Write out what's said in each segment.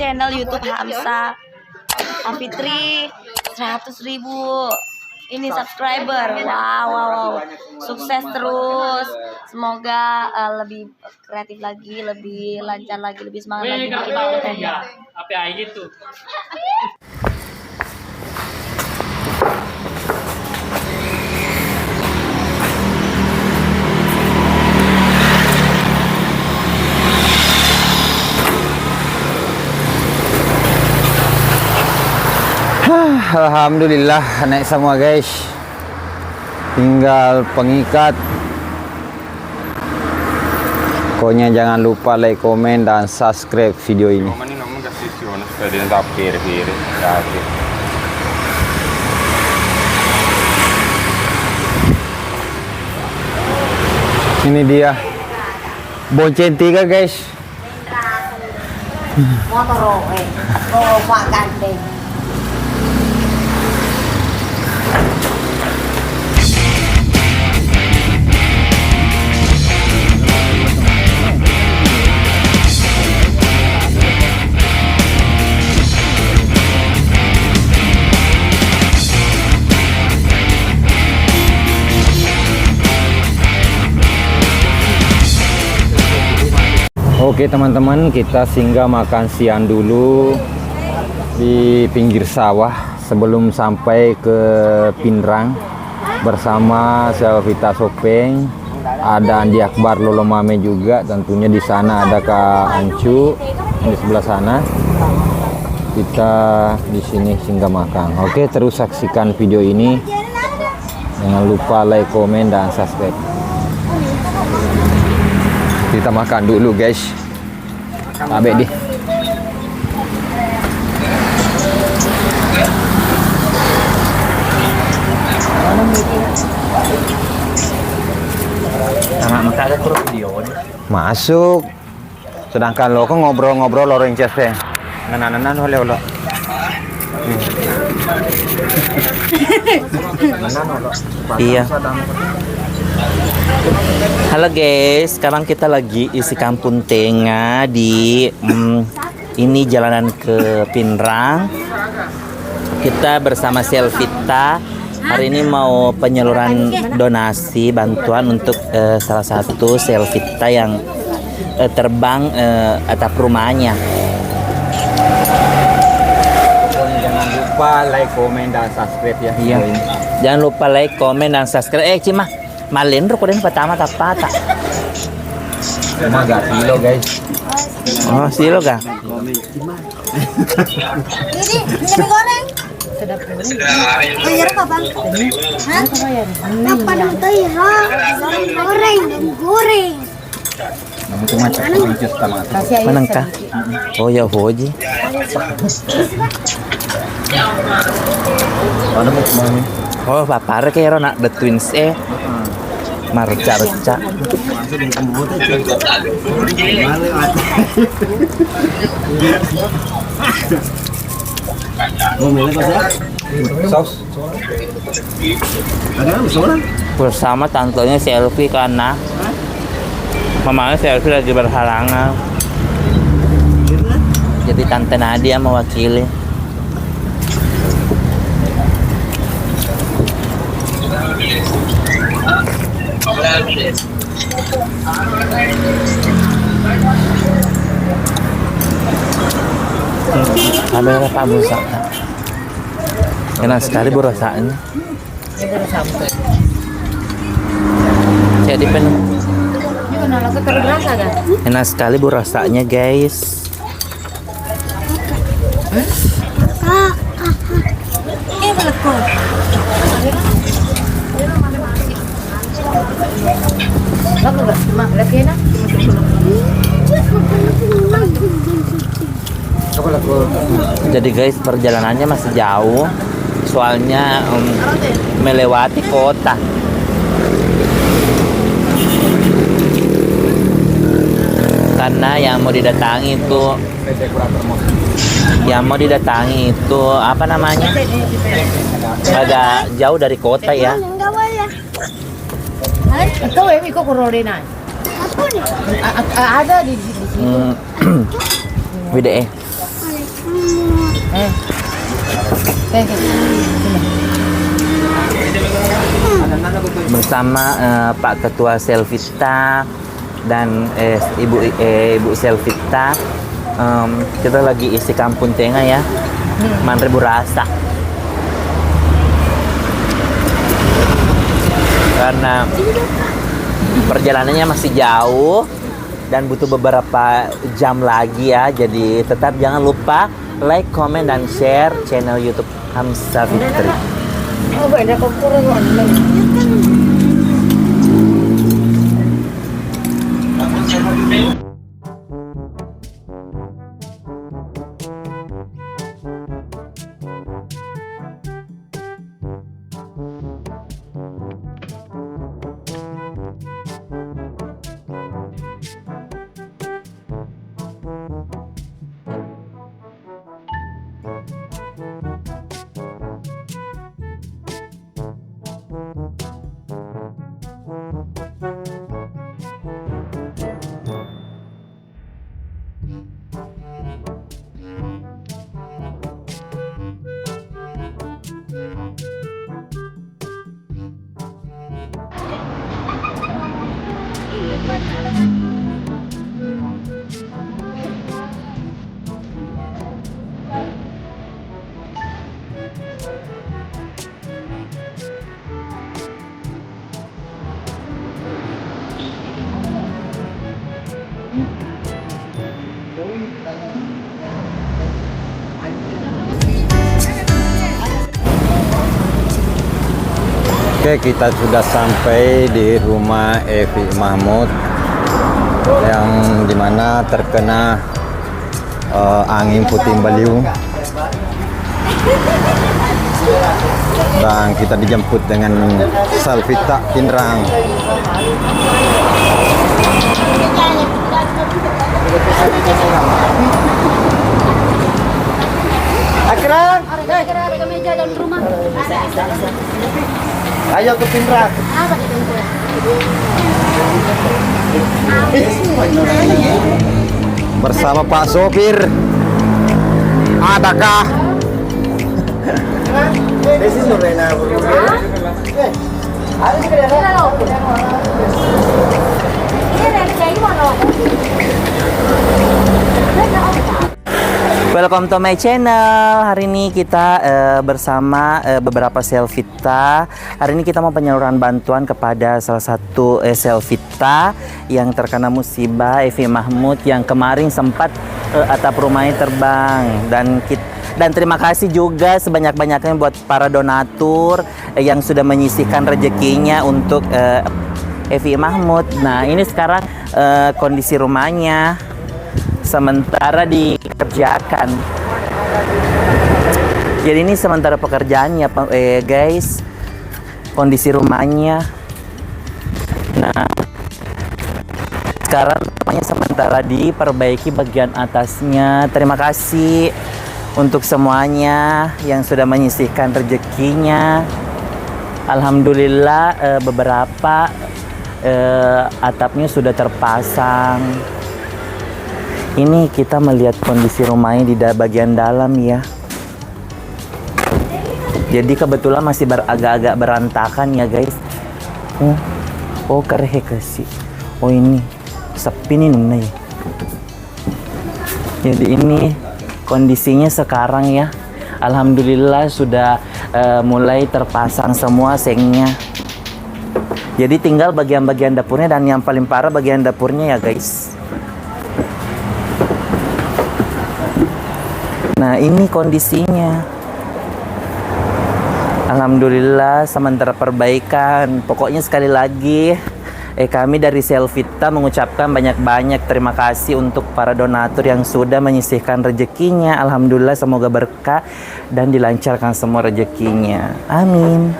channel YouTube Hamsa Afitri 100.000 ini subscriber. Wow. Sukses terus. Semoga lebih kreatif lagi, lebih lancar lagi, lebih semangat lagi bikin kontennya. Apa gitu? Alhamdulillah naik semua guys, tinggal pengikat. Pokoknya jangan lupa like, komen, dan subscribe video ini. Ini dia bonceng 3 guys. Motor Pak Gandeng. Oke teman-teman, kita singgah makan siang dulu di pinggir sawah sebelum sampai ke Pinrang bersama Selvita Sopeng. Ada Andi Akbar Lolomame juga, tentunya di sana ada Kak Ancu di sebelah sana. Kita di sini singgah makan. Oke, terus saksikan video ini. Jangan lupa like, komen, dan subscribe. Kita makan dulu guys. Abek di. Masuk. Sedangkan lo kan ngobrol-ngobrol orang cese. Nanan oleh lo. Iya. Halo guys, sekarang kita lagi isi Kampung Tengah di ini jalanan ke Pinrang. Kita bersama Selvita. Hari ini mau penyaluran donasi bantuan untuk salah satu Selvita yang terbang atap rumahnya. Jangan lupa like, komen, dan subscribe ya. Iya. Jangan lupa like, komen, dan subscribe. Cima malin ro koden pertama tapata. Cuma gak silo guys. Oh, silo ga? Ini goreng. Sedap bayar apa bang? Apa dong goreng. Namun cuma cek sama. Manang ka? Oh ya hoji. Mana mau kemana? Oh, papare kayak nak the twins marca-marca. Saus. Bersama tantenya Selfie karena mamanya Selfie lagi berhalangan. Jadi tante Nadia mewakili. Ada apa busa? Enak sekali bu rasanya. Jadi penuh. Enak sekali bu rasanya guys. Jadi guys, perjalanannya masih jauh, soalnya melewati kota. Karena yang mau didatangi itu apa namanya, agak jauh dari kota ya. Ikaw ikaw kororena. Ada di sini. Beda Bersama Pak Ketua Selvita dan Ibu Selvita, kita lagi isi kampung tengah ya, Manrebu Rasa. Karena perjalanannya masih jauh dan butuh beberapa jam lagi ya, jadi tetap jangan lupa like, comment, dan share channel YouTube Hamsa Fitri. Oh, beda kokuran online. Oke, kita sudah sampai di rumah Evi Mahmud yang dimana terkena angin puting beliung, dan kita dijemput dengan Selvita Pinrang. Akhirnya ada meja dalam rumah. Ayo ke Pinrang. Apa di Pinrang? Bersama Pak Sopir. Adakah? Ini Welcome to my channel. Hari ini kita bersama beberapa Selvita. Hari ini kita mau penyaluran bantuan kepada salah satu Selvita yang terkena musibah, Evi Mahmud, yang kemarin sempat atap rumahnya terbang. Dan terima kasih juga sebanyak-banyaknya buat para donatur yang sudah menyisihkan rezekinya untuk Evi Mahmud. Nah, ini sekarang kondisi rumahnya sementara dikerjakan. Jadi ini sementara pekerjaannya, guys. Kondisi rumahnya. Nah, sekarang rumahnya sementara diperbaiki bagian atasnya. Terima kasih untuk semuanya yang sudah menyisihkan rezekinya. Alhamdulillah beberapa atapnya sudah terpasang. Ini kita melihat kondisi rumahnya di bagian dalam ya. Jadi kebetulan masih agak-agak berantakan ya guys. Oh kareh kasih. Oh ini sepi nih nunai. Jadi ini kondisinya sekarang ya. Alhamdulillah sudah mulai terpasang semua sengnya. Jadi tinggal bagian-bagian dapurnya, dan yang paling parah bagian dapurnya ya guys. Nah ini kondisinya. Alhamdulillah sementara perbaikan. Pokoknya sekali lagi kami dari Selvita mengucapkan banyak-banyak terima kasih untuk para donatur yang sudah menyisihkan rezekinya. Alhamdulillah semoga berkah dan dilancarkan semua rezekinya. Amin.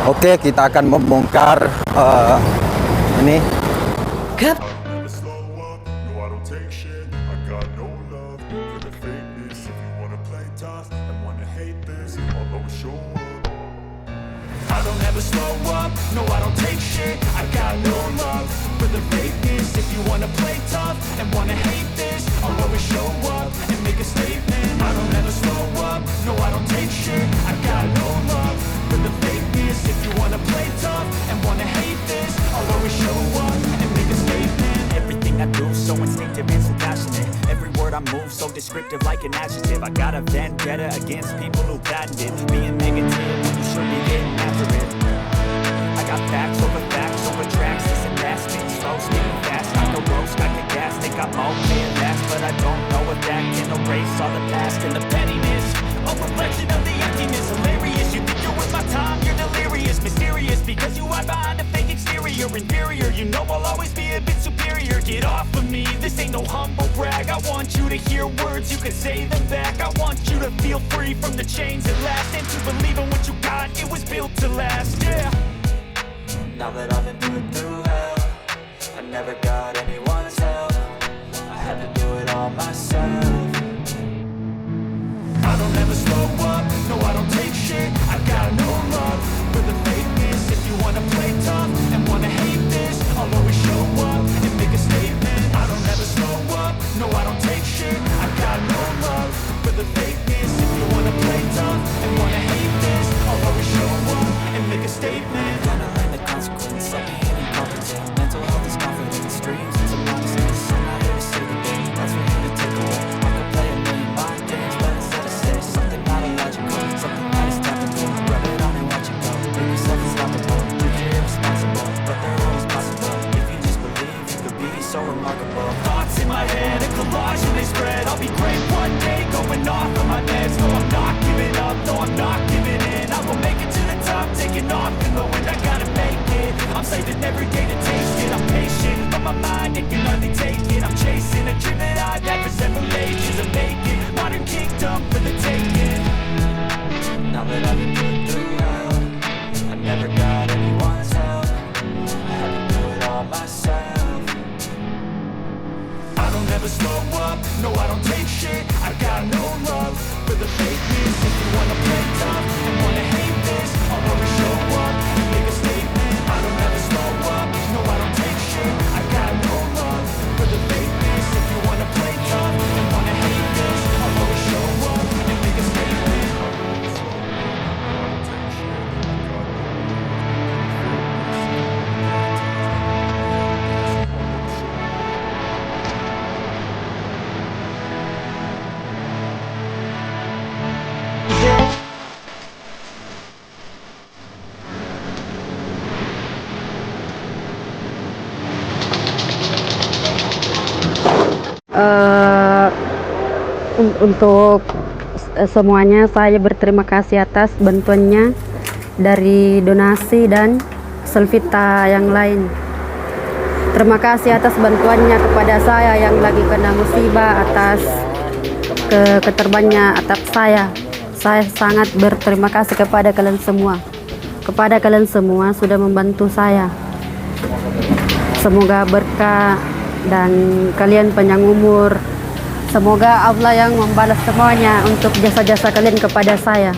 Oke, kita akan membongkar ini. I don't ever slow up, no I don't take shit. I got no love for the fakeness. If you wanna play tough and wanna hate this, I'll always show up and make a statement. I don't ever slow up, no I don't take shit. I got no love for the fakeness. If you wanna play tough and wanna hate this, I'll always show up and make a statement. Everything I do so instinctive and so passionate. Every word I move so descriptive like an adjective. I got a vendetta against people who patented being negative when you should be getting after it. I got facts over tracks. This and that, spin slow, spinning fast. I go roast, I get gas, think I'm okay at last, but I don't know if that can erase all the past and the pettiness. A reflection of the emptiness, hilarious. You think you're with my time, you're delirious, mysterious because you hide behind a fake exterior. Inferior, you know I'll always be a bit superior. Get off of me, this ain't no humble brag. I want you to hear words, you can say them back. I want you to feel free from the chains at last, and to believe in what you got, it was built to last, yeah. Now that I've been put through hell, I never got anyone's help. I had to do it all myself. I don't ever slow up, no I don't take shit. I got no love for the fakeness. If you wanna play tough and wanna hate this, I'll always show up and make a statement. I don't ever slow up, no I don't take shit. I got no love for the fakeness. If you wanna play tough and wanna hate this, I'll always show up and make a statement. Gonna learn the consequence of being incompetent. Mental health is confidence, dreams and some honestness. I'm not here to say the thing, that's for him to take away. I could play a million mind games, but instead I say something not illogical, something that is topical. Rub it on and watch it go. Make yourself unstoppable. Think you're irresponsible, but they're always possible. If you just believe, you could be so remarkable. Thoughts in my head, a collage and they spread. I'll be great one day, going off of my meds. No, I'm not giving up, no, I'm not giving in. I will make it to the top, taking off in the wind. I gotta make it, I'm saving every day to taste it. I'm patient, but my mind, it can hardly take it. I'm chasing a dream that I've had for several ages. I'm making modern kingdom for the taking. Now that I've been put through hell, I never got anyone's help. I had to do it all myself. I don't ever slow up, no I don't take shit. I got no love for the fakeness. If you wanna play tough and wanna hate this, I'll always show up and make a statement. I don't ever slow up, no I don't take shit. I got no love for the fakeness. If you wanna play tough and wanna hate this, I'll always show up and make a statement. Untuk semuanya saya berterima kasih atas bantuannya dari donasi dan Selvita yang lain. Terima kasih atas bantuannya kepada saya yang lagi kena musibah, atas keterbannya atas saya. Saya sangat berterima kasih kepada kalian semua. Kepada kalian semua sudah membantu saya. Semoga berkah dan kalian panjang umur. Semoga Allah yang membalas semuanya untuk jasa-jasa kalian kepada saya.